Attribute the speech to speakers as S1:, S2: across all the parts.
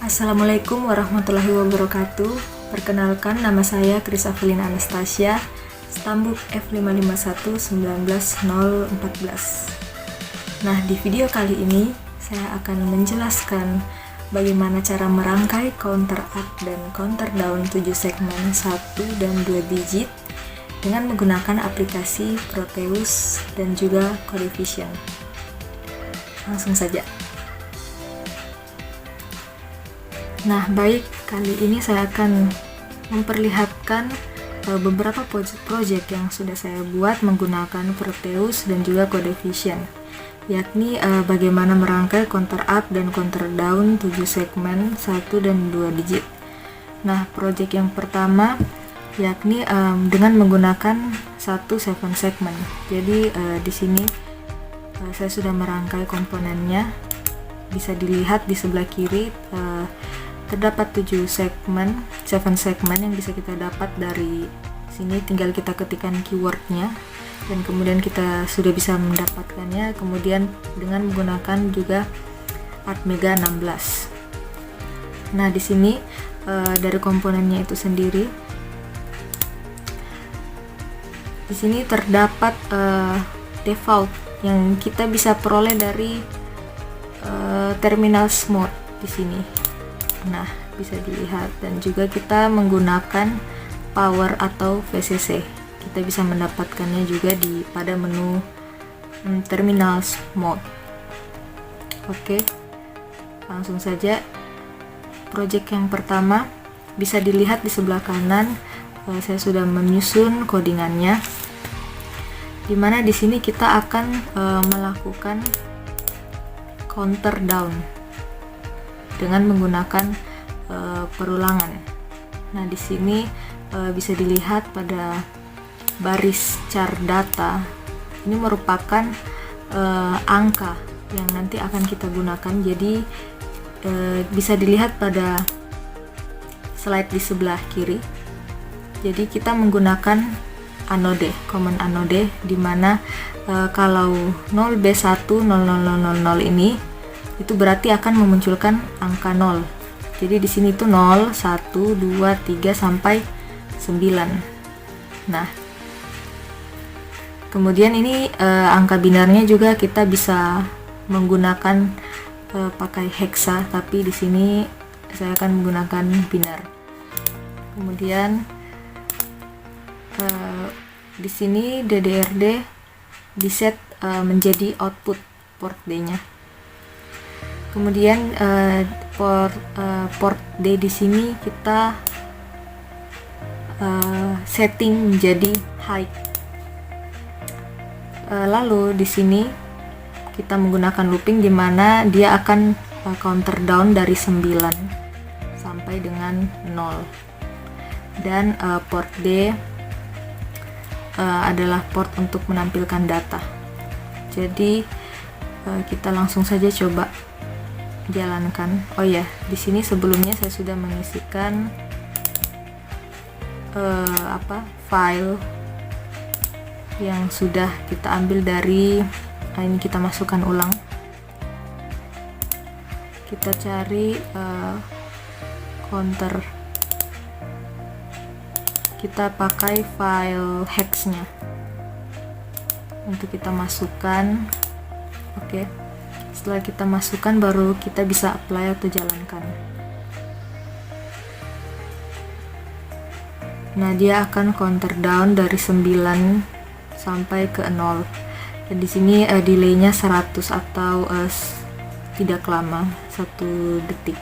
S1: Assalamualaikum warahmatullahi wabarakatuh. Perkenalkan, nama saya Kris Avelina Anastasia, Stambuk F551914014. Nah, di video kali ini saya akan menjelaskan bagaimana cara merangkai counter up dan counter down 7 segmen 1 dan 2 digit dengan menggunakan aplikasi Proteus dan juga Codevision. Langsung saja. Nah, baik, kali ini saya akan memperlihatkan beberapa project yang sudah saya buat menggunakan Proteus dan juga Codevision, yakni bagaimana merangkai counter up dan counter down 7 segmen 1 dan 2 digit. Nah, project yang pertama yakni dengan menggunakan 7 segmen. Jadi di sini saya sudah merangkai komponennya. Bisa dilihat di sebelah kiri terdapat 7 segmen yang bisa kita dapat dari sini. Tinggal kita ketikkan keywordnya dan kemudian kita sudah bisa mendapatkannya, kemudian dengan menggunakan juga Atmega 16. Nah, di sini dari komponennya itu sendiri, di sini terdapat default yang kita bisa peroleh dari terminal mode di sini. Nah, bisa dilihat, dan juga kita menggunakan power atau VCC. Kita bisa mendapatkannya juga pada menu terminal mode. Oke, langsung saja. Project yang pertama bisa dilihat di sebelah kanan. Saya sudah menyusun codingannya, dimana di sini kita akan melakukan counter down dengan menggunakan perulangan. Nah, di sini bisa dilihat pada baris char data, ini merupakan angka yang nanti akan kita gunakan. Jadi bisa dilihat pada slide di sebelah kiri. Jadi kita menggunakan anode, common anode, dimana kalau 0B10000 ini itu berarti akan memunculkan angka 0. Jadi di sini tuh 0, 1, 2, 3 sampai 9. Nah, kemudian ini angka binarnya juga kita bisa menggunakan pakai hexa, tapi di sini saya akan menggunakan binar. Kemudian di sini DDRD diset menjadi output port D-nya. Kemudian port D di sini kita setting menjadi high. Lalu di sini kita menggunakan looping, di mana dia akan counter down dari 9 sampai dengan 0. Dan port D adalah port untuk menampilkan data. Jadi kita langsung saja coba jalankan. Oh ya, di sini sebelumnya saya sudah mengisikan file yang sudah kita ambil dari ini, kita masukkan ulang. Kita cari counter, kita pakai file hex-nya untuk kita masukkan. Oke. Setelah kita masukkan, baru kita bisa apply atau jalankan. Nah, dia akan counter down dari 9 sampai ke 0. Dan di sini delaynya 100 atau tidak lama, 1 detik.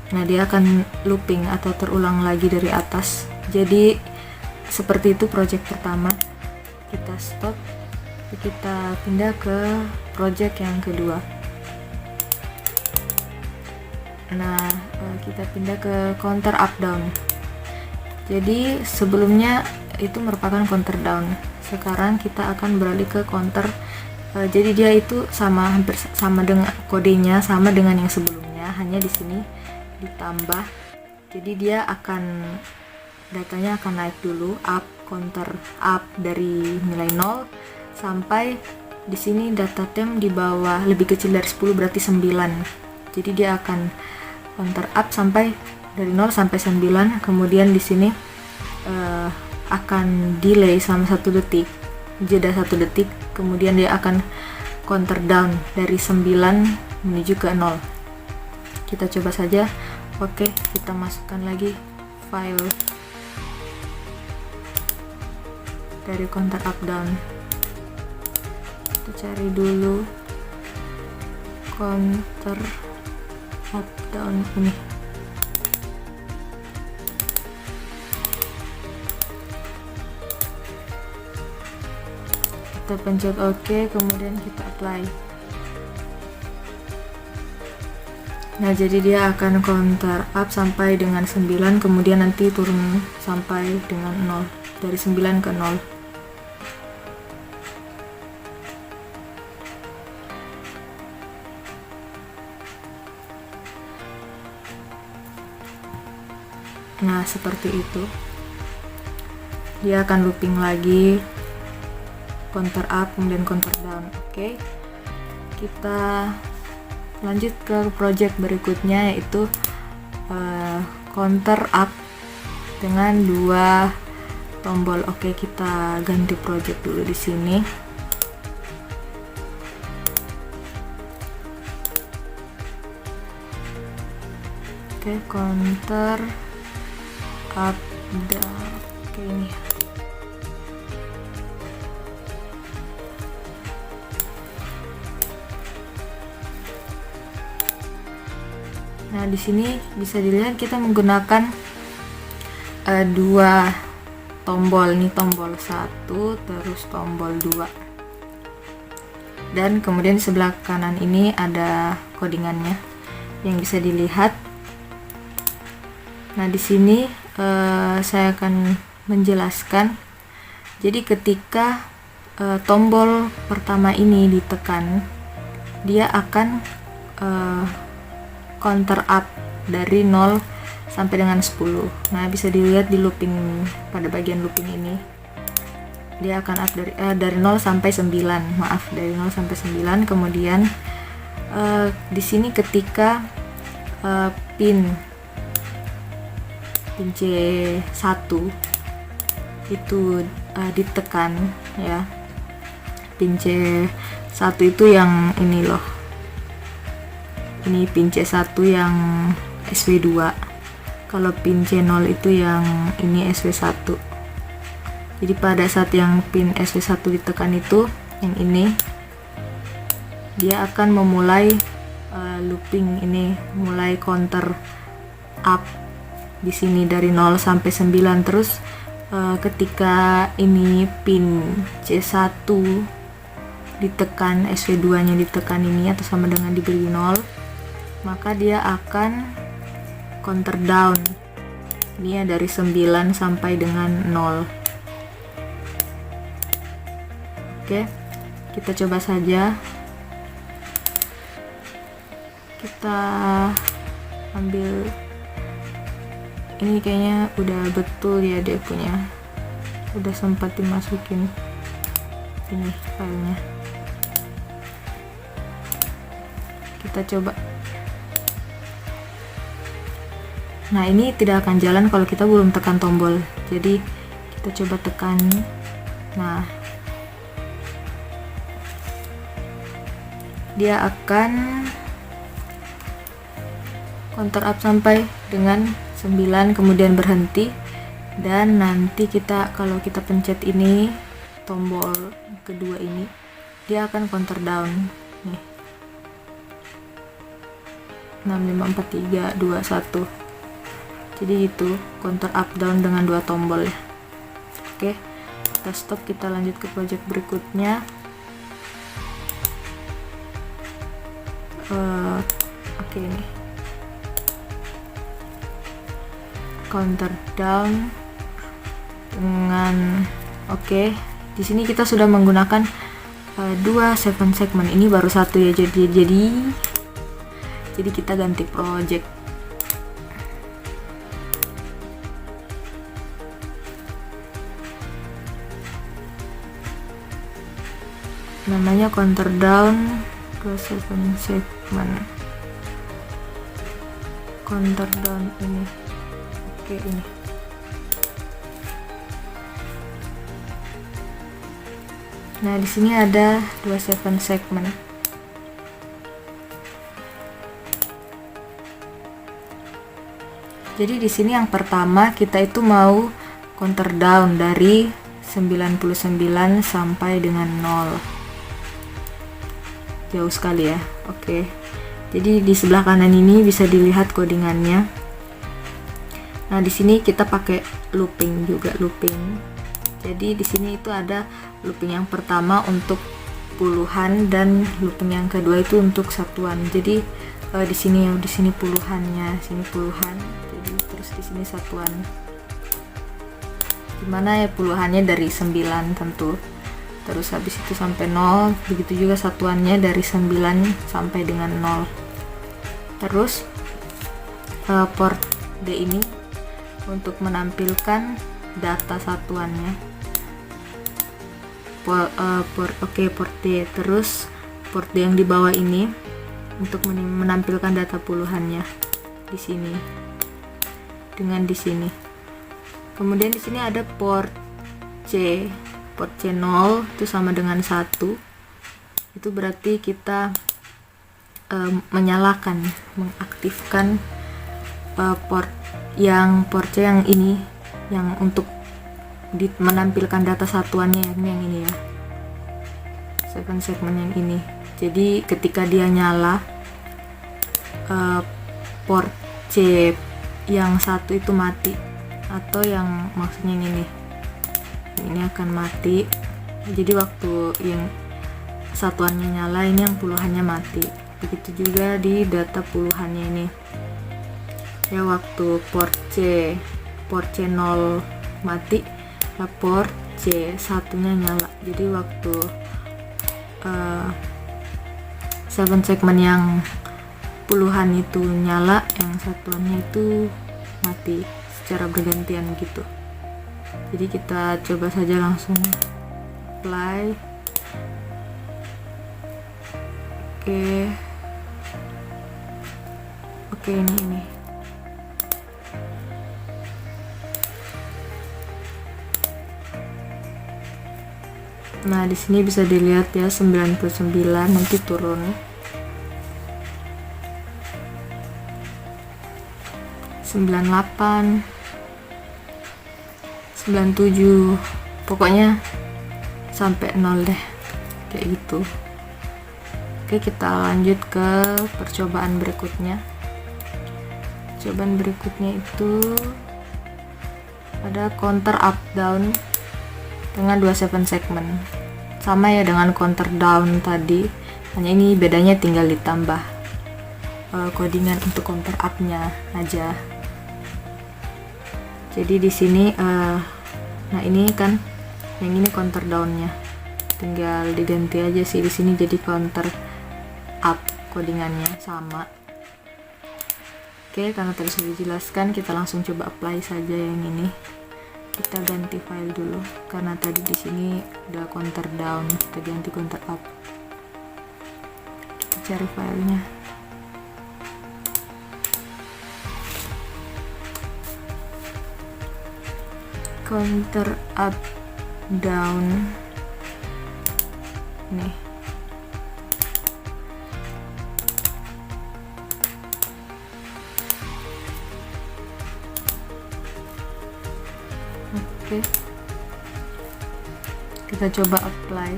S1: Nah, dia akan looping atau terulang lagi dari atas. Jadi seperti itu project pertama. Kita stop, kita pindah ke project yang kedua. Nah, kita pindah ke counter up down. Jadi sebelumnya itu merupakan counter down. Sekarang kita akan beralih ke counter. Jadi dia itu hampir sama dengan kodenya, sama dengan yang sebelumnya, hanya di sini ditambah. Jadi dia akan datanya akan naik dulu, up, counter up dari nilai 0 sampai di sini data temp di bawah lebih kecil dari 10 berarti 9. Jadi dia akan counter up sampai dari 0 sampai 9, kemudian di sini akan delay selama 1 detik, jeda 1 detik, kemudian dia akan counter down dari 9 menuju ke 0. Kita coba saja. Oke, kita masukkan lagi file dari counter up down. Kita cari dulu counter up down ini. Kita pencet OK, kemudian kita apply. Nah, jadi dia akan counter up sampai dengan 9, kemudian nanti turun sampai dengan 0, dari 9 ke 0. Nah, seperti itu. Dia akan looping lagi, counter up kemudian counter down. Oke. Kita lanjut ke project berikutnya, yaitu counter up dengan 2 tombol. Oke, kita ganti project dulu di sini. Oke, counter up down. Oke, ini. Nah, di sini bisa dilihat kita menggunakan 2 tombol. Ini tombol 1, terus tombol 2. Dan kemudian di sebelah kanan ini ada codingannya yang bisa dilihat. Nah, di sini saya akan menjelaskan. Jadi ketika tombol pertama ini ditekan, dia akan counter up dari 0 sampai dengan 10. Nah, bisa dilihat di looping, pada bagian looping ini dia akan up dari 0 sampai 9. Maaf, dari 0 sampai 9. Kemudian di sini ketika pin C1 itu ditekan, ya, pin C1 itu yang ini loh, ini pin C1 yang SW2, kalau pin C0 itu yang ini SW1. Jadi pada saat yang pin SW1 ditekan itu, yang ini, dia akan memulai looping ini, mulai counter up di sini dari 0 sampai 9. Terus ketika ini pin C1 ditekan, SW2 nya ditekan ini atau sama dengan diberi 0, maka dia akan counter down ini ya, dari 9 sampai dengan 0. Oke, kita coba saja. Kita ambil ini, kayaknya udah betul ya, dia punya udah sempat dimasukin ini filenya. Kita coba. Nah, ini tidak akan jalan kalau kita belum tekan tombol, jadi kita coba tekan. Nah, dia akan counter up sampai dengan 9, kemudian berhenti. Dan nanti kalau kita pencet ini, tombol kedua ini, dia akan counter down nih, 6, 5, 4, 3, 2, 1. Jadi itu counter up down dengan 2 tombol ya. Oke, kita stop, kita lanjut ke project berikutnya. Oke, ini counter down dengan di sini kita sudah menggunakan 2 7 segmen, ini baru 1 ya, jadi kita ganti project. namanya counter down 27 segment. Counter down ini. Oke, ini. Nah, di sini ada 27 segment. Jadi di sini yang pertama kita itu mau counter down dari 99 sampai dengan 0. Jauh sekali ya. Oke. Jadi di sebelah kanan ini bisa dilihat codingannya. Nah, di sini kita pakai looping juga, looping. Jadi di sini itu ada looping yang pertama untuk puluhan dan looping yang kedua itu untuk satuan. Jadi di sini puluhannya, sini puluhan. Jadi terus di sini satuan. Dimana ya puluhannya dari 9 tentu. Terus habis itu sampai 0, begitu juga satuannya dari 9 sampai dengan 0. Terus port D ini untuk menampilkan data satuannya. Port D. Terus port D yang di bawah ini untuk menampilkan data puluhannya di sini. Dengan di sini. Kemudian di sini ada port C. Port C0 itu sama dengan 1. Itu berarti kita menyalakan, mengaktifkan port C yang ini, yang untuk menampilkan data satuannya, yang ini ya. 7 segmen yang ini. Jadi ketika dia nyala, port C yang 1 itu mati, atau yang maksudnya ini akan mati. Jadi waktu yang satuannya nyala, ini yang puluhannya mati. Begitu juga di data puluhannya ini ya, waktu port C0 mati, port C1 nya nyala. Jadi waktu 7 segmen yang puluhan itu nyala, yang satuannya itu mati secara bergantian gitu. Jadi kita coba saja langsung apply. Oke, ini. Nah, di sini bisa dilihat ya 99 nanti turun. 98, 97, pokoknya sampai 0 deh, kayak gitu. Oke, kita lanjut ke percobaan berikutnya. Percobaan berikutnya itu ada counter up down dengan 27 segmen. Sama ya dengan counter down tadi, hanya ini bedanya tinggal ditambah codingan untuk counter up-nya aja. Jadi di sini nah ini kan yang ini counter down-nya. Tinggal diganti aja sih di sini jadi counter up, codingannya sama. Oke, karena tadi sudah dijelaskan, kita langsung coba apply saja yang ini. Kita ganti file dulu karena tadi di sini udah counter down, kita ganti counter up. Kita cari filenya. Counter up down nih. Oke, kita coba apply.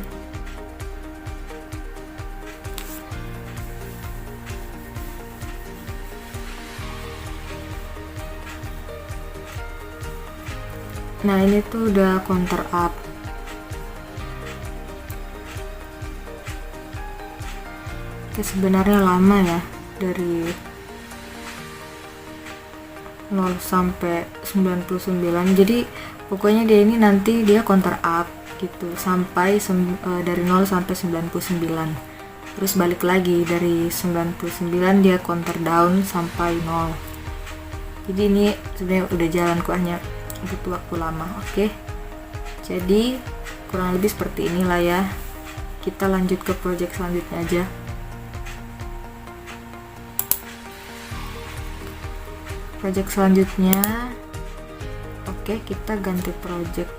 S1: Nah, ini tuh udah counter up. Oke, sebenarnya lama ya, dari 0 sampai 99. Jadi pokoknya dia ini nanti dia counter up gitu sampai dari 0 sampai 99. Terus balik lagi dari 99 dia counter down sampai 0. Jadi ini sebenarnya udah jalan kok, hanya butuh waktu lama. Oke. Jadi kurang lebih seperti inilah ya kita lanjut ke project selanjutnya aja. Project selanjutnya, oke, kita ganti project.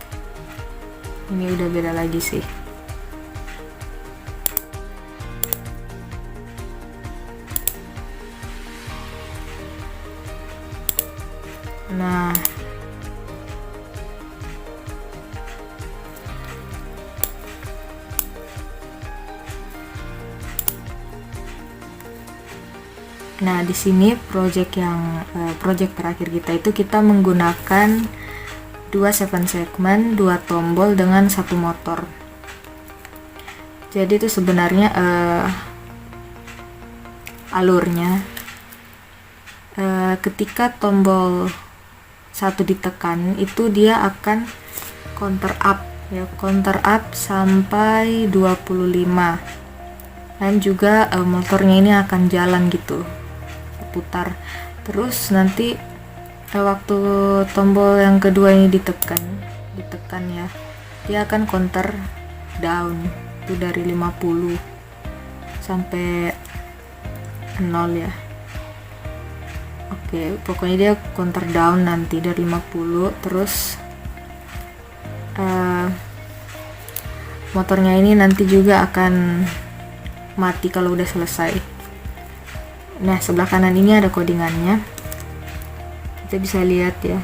S1: Ini udah beda lagi sih. Nah, di sini project terakhir kita itu kita menggunakan 2 7 segmen, 2 tombol dengan 1 motor. Jadi itu sebenarnya alurnya ketika tombol 1 ditekan itu dia akan counter up ya, counter up sampai 25, dan juga motornya ini akan jalan gitu, putar. Terus nanti waktu tombol yang kedua ini ditekan ya, dia akan counter down itu dari 50 sampai 0 ya. Oke, pokoknya dia counter down nanti dari 50. Terus motornya ini nanti juga akan mati kalau udah selesai. Nah, sebelah kanan ini ada codingannya, kita bisa lihat ya.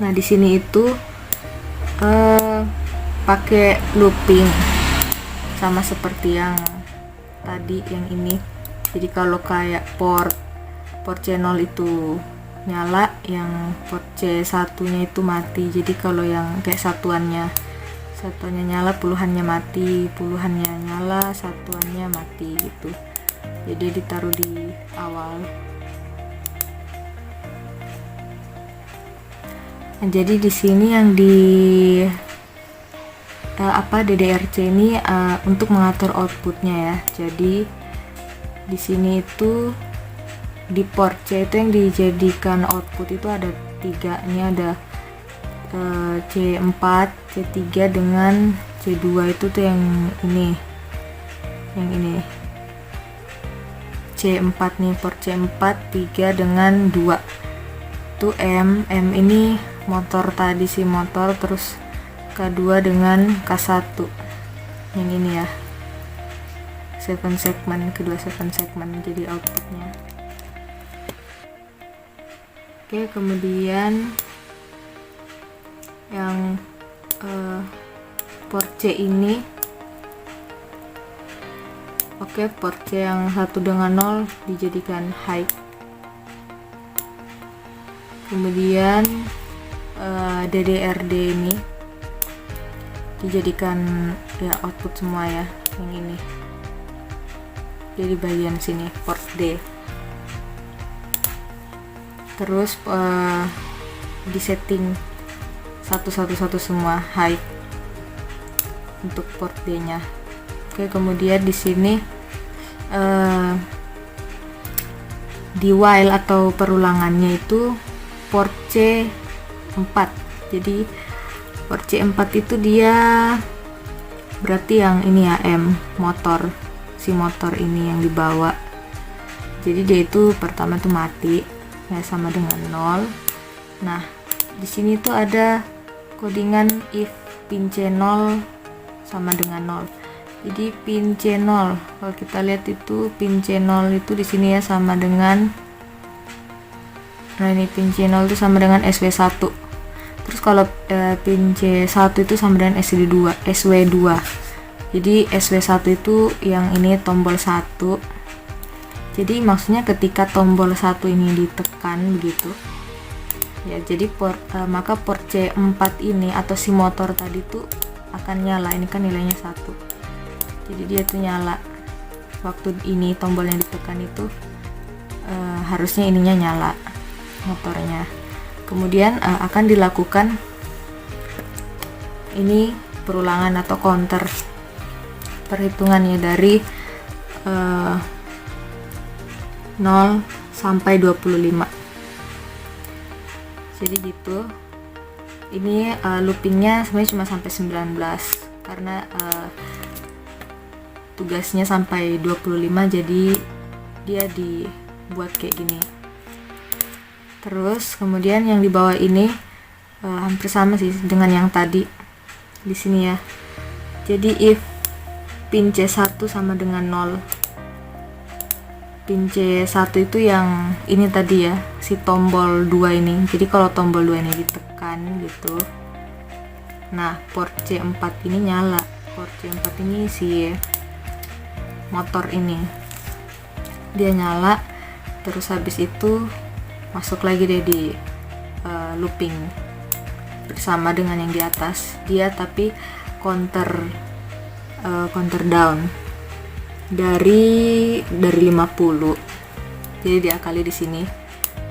S1: Nah, di sini itu pakai looping sama seperti yang tadi yang ini. Jadi kalau kayak port channel itu nyala, yang port C1 nya itu mati. Jadi kalau yang kayak satuannya nyala, puluhannya mati, puluhannya nyala, satuannya mati gitu. Jadi ditaruh di awal. Nah, jadi di sini yang di DDRC ini untuk mengatur outputnya ya. Jadi di sini itu di port C itu yang dijadikan output itu ada 3. Ini ada C4, C3 dengan C2 itu tuh yang ini. C4 nih, port C4, 3 dengan 2. Itu M ini motor tadi si motor, terus K2 dengan K1. Yang ini ya. 7 segmen, kedua 7 segmen jadi outputnya. Oke, kemudian yang port C ini, port C yang 1 dengan 0 dijadikan high. Kemudian DDRD ini dijadikan ya output semua ya, yang ini jadi bagian sini port D. Terus di setting 111 semua high untuk port D nya. Oke, kemudian di sini di while atau perulangannya itu port C4. Jadi port C4 itu dia berarti yang ini ya, M motor, si motor ini yang dibawa. Jadi dia itu pertama tuh mati ya, sama dengan 0. Nah, di sini tuh ada codingan if pin C0 sama dengan 0. Jadi pin C0, kalau kita lihat itu pin C0 itu di sini ya sama dengan, nah ini pin C0 itu sama dengan SW1. Terus kalau pin C1 itu sama dengan SW2. Jadi SW1 itu yang ini tombol 1. Jadi maksudnya ketika tombol 1 ini ditekan begitu ya, jadi maka port C4 ini atau si motor tadi tuh akan nyala. Ini kan nilainya 1, jadi dia tuh nyala waktu ini tombol yang ditekan itu. Harusnya ininya nyala, motornya. Kemudian akan dilakukan ini perulangan atau counter, perhitungannya dari 0 sampai 25. Jadi gitu. Ini loopingnya sebenarnya cuma sampai 19 karena tugasnya sampai 25, jadi dia dibuat kayak gini. Terus kemudian yang di bawah ini hampir sama sih dengan yang tadi di sini ya. Jadi if pin C1 sama dengan 0, pin C1 itu yang ini tadi ya, si tombol 2 ini. Jadi kalau tombol 2 ini ditekan gitu, nah port C4 ini nyala. Port C4 ini si motor ini dia nyala. Terus habis itu masuk lagi deh di looping bersama dengan yang di atas dia, tapi counter down dari 50. Jadi diakali di sini.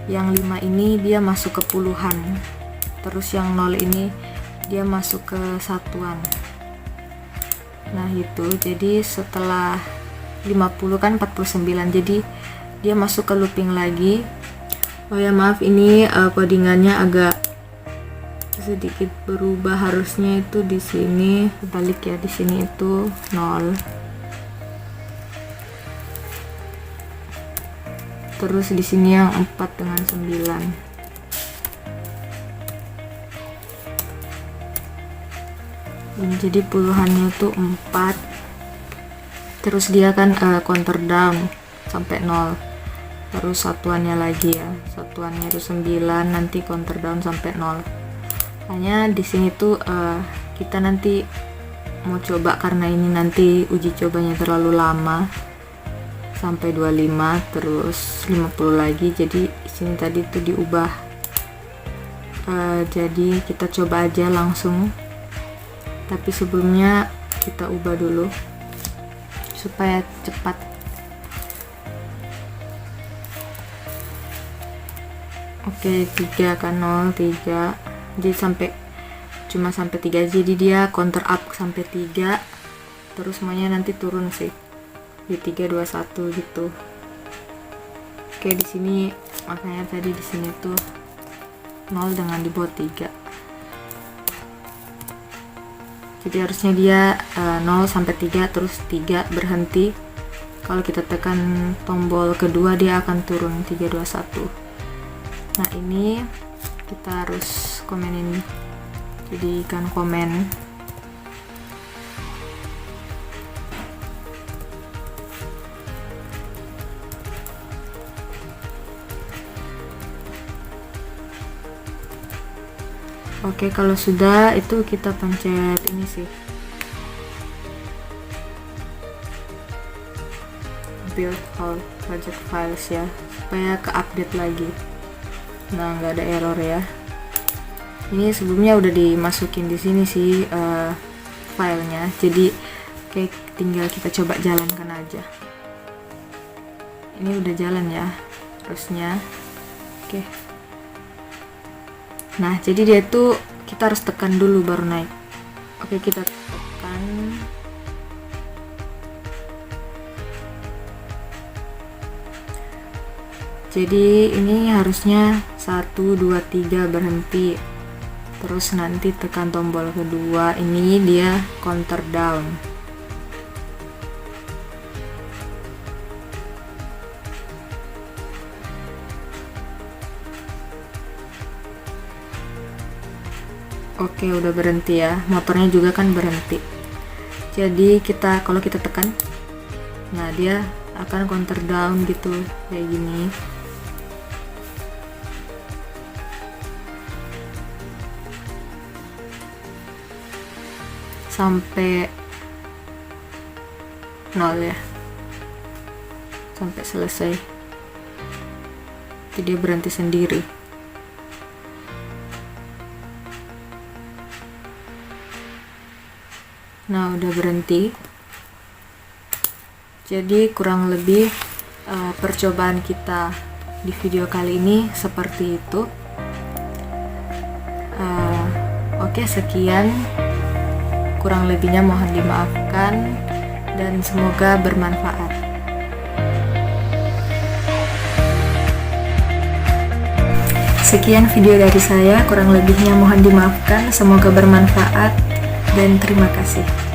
S1: Yang 5 ini dia masuk ke puluhan. Terus yang 0 ini dia masuk ke satuan. Nah, itu. Jadi setelah 50 kan 49. Jadi dia masuk ke looping lagi. Oh ya, maaf ini codingannya agak sedikit berubah. Harusnya itu di sini balik ya, di sini itu 0. Terus di sini yang 4 dengan 9. Jadi puluhannya tuh 4. Terus dia kan counter down sampai 0. Terus satuannya lagi ya. Satuannya itu 9, nanti counter down sampai 0. Hanya di sini tuh kita nanti mau coba, karena ini nanti uji cobanya terlalu lama sampai 25 terus 50 lagi. Jadi sini tadi tuh diubah. Jadi kita coba aja langsung. Tapi sebelumnya kita ubah dulu supaya cepat. Oke, 3 kan 0, 3. Jadi cuma sampai 3. Jadi dia counter up sampai 3. Terus semuanya nanti turun sih. Di 3 2 1 gitu. Oke, di sini makanya tadi di sini tuh 0 dengan di bawah 3. Jadi harusnya dia 0 sampai 3 terus 3 berhenti. Kalau kita tekan tombol kedua dia akan turun 3 2 1. Nah, ini kita harus komenin, jadikan komen. Oke, kalau sudah itu kita pencet ini sih, build all project files ya, supaya ke update lagi. Nah, nggak ada error ya. Ini sebelumnya udah dimasukin di sini sih filenya. Jadi kayak tinggal kita coba jalankan aja. Ini udah jalan ya terusnya. Oke. Nah, jadi dia tuh kita harus tekan dulu baru naik. Oke, kita tekan. Jadi ini harusnya 1 2 3 berhenti. Terus nanti tekan tombol kedua, ini dia counter down. Oke, udah berhenti ya. Motornya juga kan berhenti. Jadi kalau kita tekan, nah dia akan counter down gitu kayak gini. Sampai 0 ya. Sampai selesai. Jadi dia berhenti sendiri. Nah, udah berhenti. Jadi kurang lebih percobaan kita di video kali ini seperti itu. Oke, sekian. Kurang lebihnya mohon dimaafkan dan semoga bermanfaat. Sekian video dari saya, kurang lebihnya mohon dimaafkan. Semoga bermanfaat dan terima kasih.